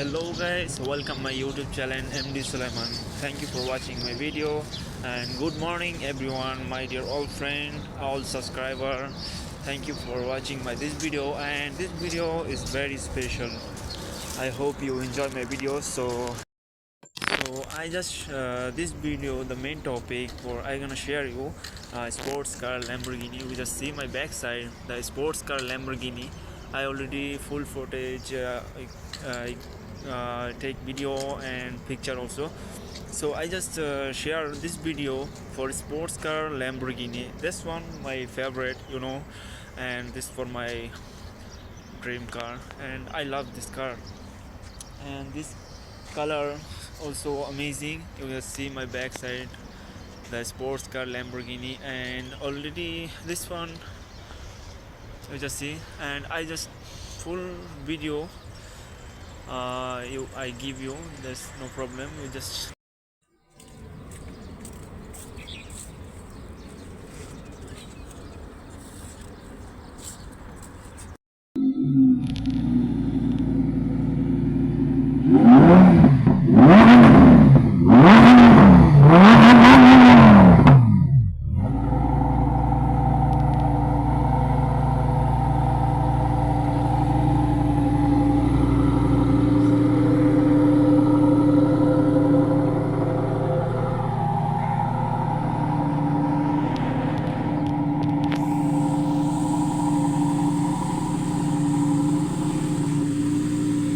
Hello guys, welcome my YouTube channel MD Sulaiman. Thank you for watching my video and good morning everyone, my dear old friend, all subscriber. Thank you for watching this video, and this video is very special. I hope you enjoy my video. So I just this video, the main topic for I gonna share you sports car Lamborghini. You just see my backside, the sports car Lamborghini. I already full footage, take video and picture also. So I just share this video for sports car Lamborghini. This one my favorite, and this for my dream car, and I love this car. And this color also amazing. You will see my backside, the sports car Lamborghini, and already this one you just see. And I just full video I give you, there's no problem, you just.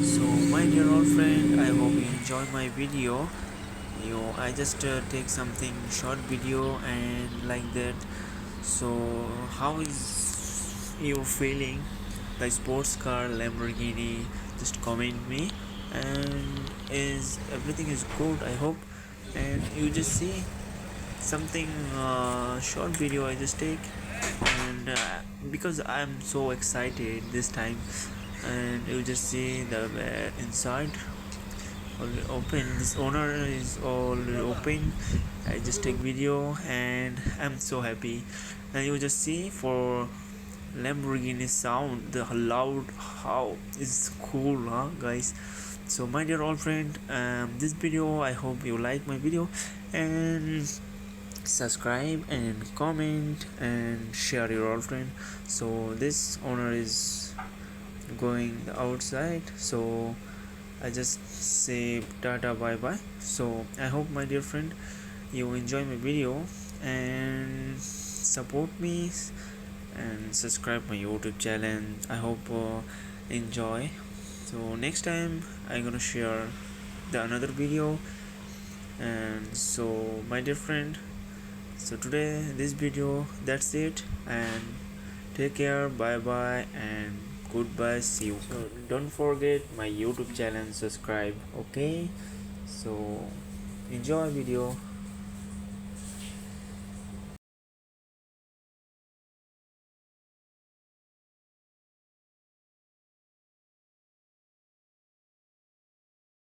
So my dear old friend, I hope you enjoy my video. I just take something short video and like that. So how is you feeling the sports car Lamborghini? Just comment me. And is everything is good, I hope. And you just see something short video I just take. And because I'm so excited this time, and you just see the inside all open, this owner is all open. I just take video and I'm so happy. And you just see for Lamborghini sound, the loud, how is cool, huh guys? So my dear old friend, this video, I hope you like my video, and subscribe and comment and share your old friend. So this owner is going outside, so I just say tata bye bye. So I hope my dear friend you enjoy my video and support me and subscribe my YouTube channel. I hope enjoy. So next time I'm gonna share the another video. And so my dear friend, so today this video, that's it, and take care, bye bye and goodbye, see you. So don't forget my YouTube channel, subscribe, okay? So enjoy video.